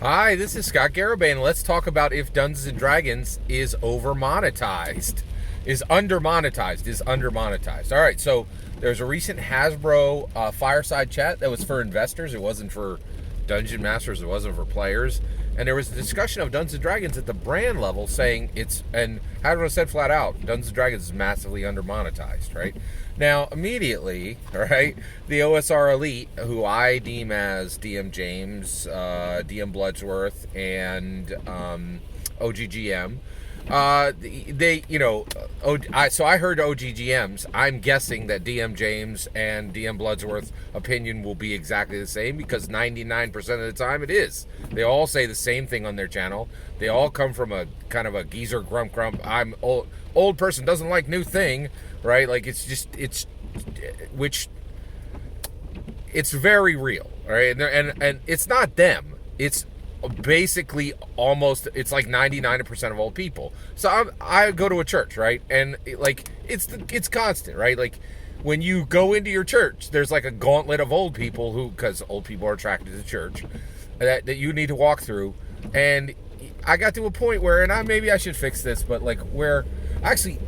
Hi, this is Scott Garibay, and let's talk about if Dungeons and Dragons is over monetized, is under monetized, is under monetized. All right, so there's a recent Hasbro fireside chat that was for investors. It wasn't for dungeon masters. It wasn't for players. And there was a discussion of Dungeons and Dragons at the brand level, saying and Hasbro said flat out, Dungeons and Dragons is massively under monetized, right? Now, immediately, right, the OSR Elite, who I deem as DM James, DM Bloodsworth, and OGGM, so I heard OGGMs. I'm guessing that DM James and DM Bloodsworth opinion will be exactly the same, because 99% of the time it is. They all say the same thing on their channel. They all come from a kind of a geezer grump. I'm old person doesn't like new thing, right? Like it's very real, right? And it's not them. It's basically it's like 99% of old people. So I go to a church, right? And it's constant, right? Like when you go into your church, there's like a gauntlet of old people because old people are attracted to church, that you need to walk through. And I got to a point where, and maybe I should fix this, but like where actually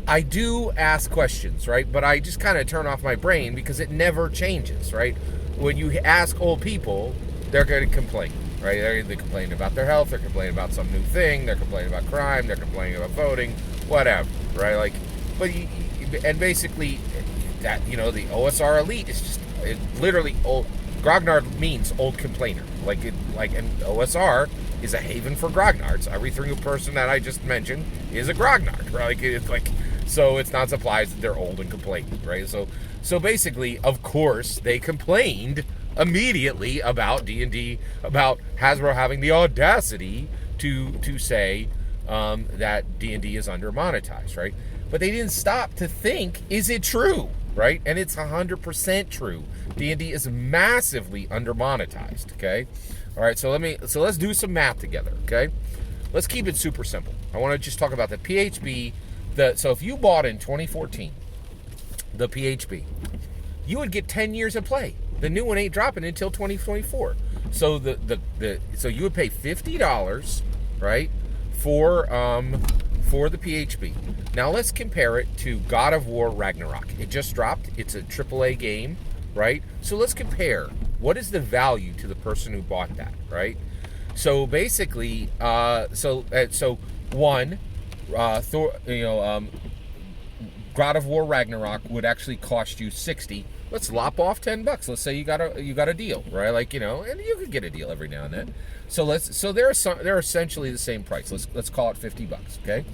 I do ask questions, right? But I just kind of turn off my brain because it never changes, right? When you ask old people, they're going to complain, right? They're complaining about their health, they're complaining about some new thing, they're complaining about crime, they're complaining about voting, whatever, right? Like, and basically that, the OSR Elite is just literally old. Grognard means old complainer, and OSR is a haven for grognards. Every single person that I just mentioned is a grognard, right? So it's not surprised that they're old and complaining, right? So basically, of course, they complained immediately about D&D, about Hasbro having the audacity to say that D&D is under monetized, right? But they didn't stop to think, is it true, right? And it's 100% true. D&D is massively under monetized, okay? All right, so let's do some math together, okay? Let's keep it super simple. I want to just talk about the PHB. So if you bought in 2014 the PHB, you would get 10 years of play. The new one ain't dropping until 2024. So so you would pay $50, right, for the PHB. Now let's compare it to God of War Ragnarok. It just dropped. It's a AAA game, right? So let's compare. What is the value to the person who bought that, right? So basically, God of War Ragnarok would actually cost you $60. Let's lop off $10. Let's say you got a deal, right? And you could get a deal every now and then. So they're essentially the same price. Let's call it $50, okay?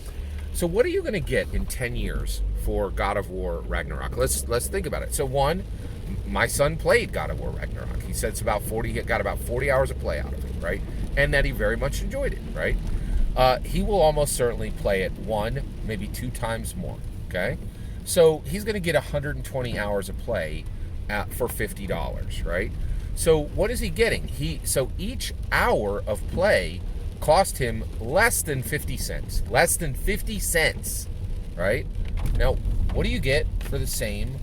So what are you going to get in 10 years for God of War Ragnarok? Let's think about it. So one, my son played God of War Ragnarok. He said he got about 40 hours of play out of it, right? And that he very much enjoyed it, right? He will almost certainly play it 1, maybe 2 times more, okay? So he's going to get 120 hours of play for $50, right? So what is he getting? So each hour of play cost him less than 50 cents. Less than 50 cents, right? Now, what do you get for the same?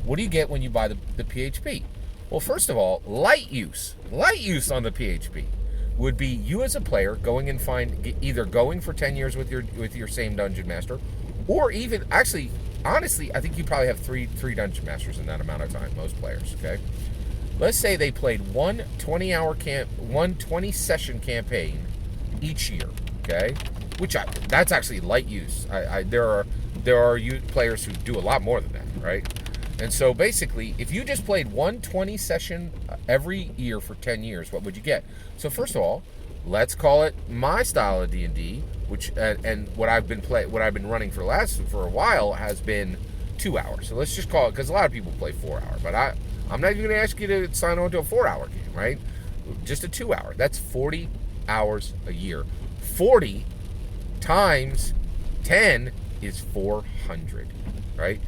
What do you get when you buy the PHP? Well, first of all, light use on the PHP would be you as a player going and either going for 10 years with your same dungeon master, or even actually, honestly, I think you probably have three dungeon masters in that amount of time. Most players, okay. Let's say they played one 20 session campaign each year, okay. That's actually light use. There are players who do a lot more than that, right? And so basically, if you just played 120 session every year for 10 years, what would you get? So first of all, let's call it my style of D&D, which and what I've been running for a while has been 2 hours. So let's just call it, because a lot of people play 4 hour, but I'm not even going to ask you to sign on to a 4 hour game, right? Just a 2 hour. That's 40 hours a year. 40 times 10 is 400, right?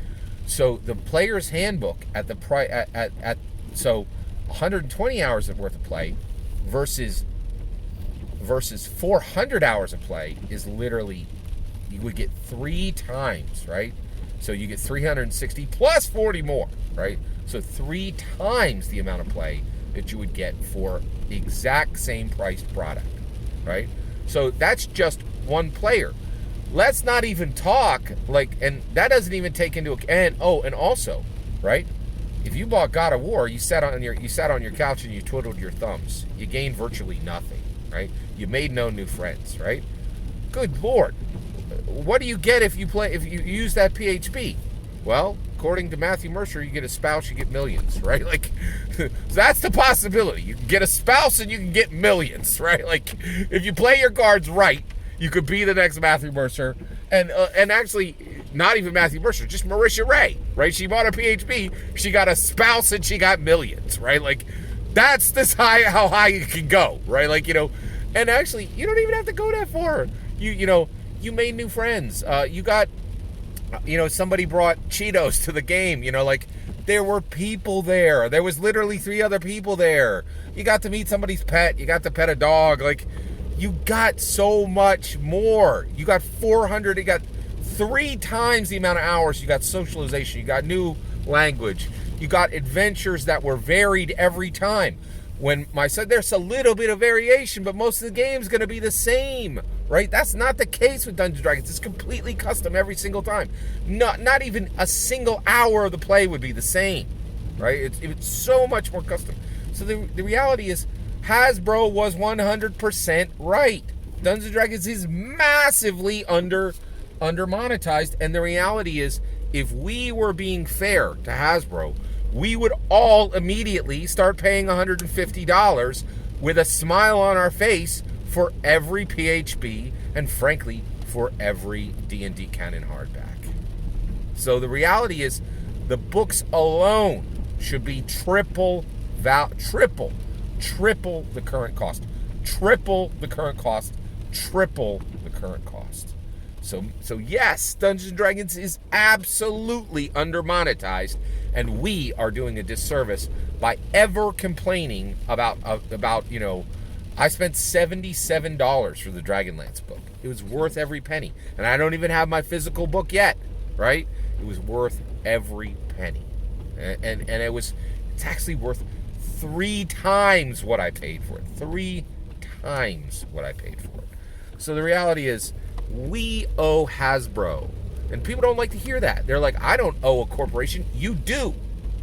So the player's handbook so 120 hours worth of play versus 400 hours of play is literally, you would get 3 times, right? So you get 360 plus 40 more, right? So 3 times the amount of play that you would get for the exact same priced product, right? So that's just one player. Let's not even talk, like, and that doesn't even take into account, and also, right? If you bought God of War, you sat on your couch and you twiddled your thumbs. You gained virtually nothing, right? You made no new friends, right? Good Lord. What do you get if you use that PHP? Well, according to Matthew Mercer, you get a spouse, you get millions, right? Like, that's the possibility. You can get a spouse and you can get millions, right? Like, if you play your cards right, you could be the next Matthew Mercer, and actually, not even Matthew Mercer, just Marisha Ray, right? She bought a PHP, she got a spouse, and she got millions, right? Like, that's how high you can go, right? Like, and actually, you don't even have to go that far. You made new friends. You got, somebody brought Cheetos to the game. Like, there were people there. There was literally 3 other people there. You got to meet somebody's pet. You got to pet a dog. Like, you got so much more. You got 400. You got 3 times the amount of hours. You got socialization. You got new language. You got adventures that were varied every time. When I said there's a little bit of variation, but most of the game's going to be the same, right? That's not the case with Dungeons & Dragons. It's completely custom every single time. Not even a single hour of the play would be the same, right? It's so much more custom. So the reality is Hasbro was 100% right. Dungeons & Dragons is massively under monetized, and the reality is if we were being fair to Hasbro, we would all immediately start paying $150 with a smile on our face for every PHB and, frankly, for every D&D canon hardback. So the reality is the books alone should be triple the current cost. Triple the current cost. Triple the current cost. So yes, Dungeons & Dragons is absolutely under monetized, and we are doing a disservice by ever complaining about I spent $77 for the Dragonlance book. It was worth every penny. And I don't even have my physical book yet, right? It was worth every penny. And it's actually worth 3 times what I paid for it. 3 times what I paid for it. So the reality is, we owe Hasbro. And people don't like to hear that. They're like, I don't owe a corporation. You do.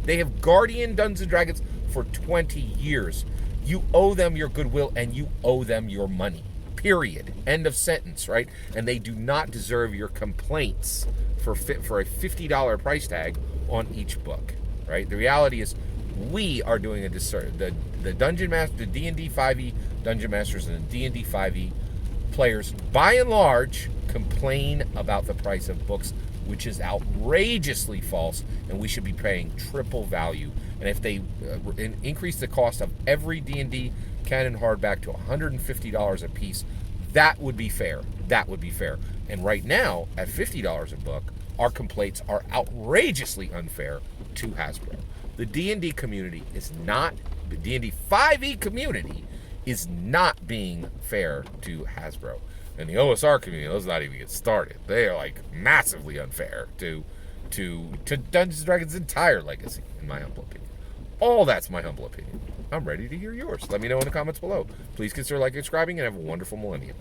They have guardian Dungeons & Dragons for 20 years. You owe them your goodwill, and you owe them your money. Period. End of sentence, right? And they do not deserve your complaints for a $50 price tag on each book, right? The reality is, we are doing a disservice. The Dungeon Master, the D&D 5e Dungeon Masters, and the D&D 5e players, by and large, complain about the price of books, which is outrageously false, and we should be paying triple value. And if they increase the cost of every D&D canon hardback to $150 a piece, that would be fair. That would be fair. And right now, at $50 a book, our complaints are outrageously unfair to Hasbro. The D&D community is not, the D&D 5e community is not being fair to Hasbro. And the OSR community, let's not even get started. They are like massively unfair to Dungeons & Dragons' entire legacy, in my humble opinion. All that's my humble opinion. I'm ready to hear yours. Let me know in the comments below. Please consider liking and subscribing, and have a wonderful millennium.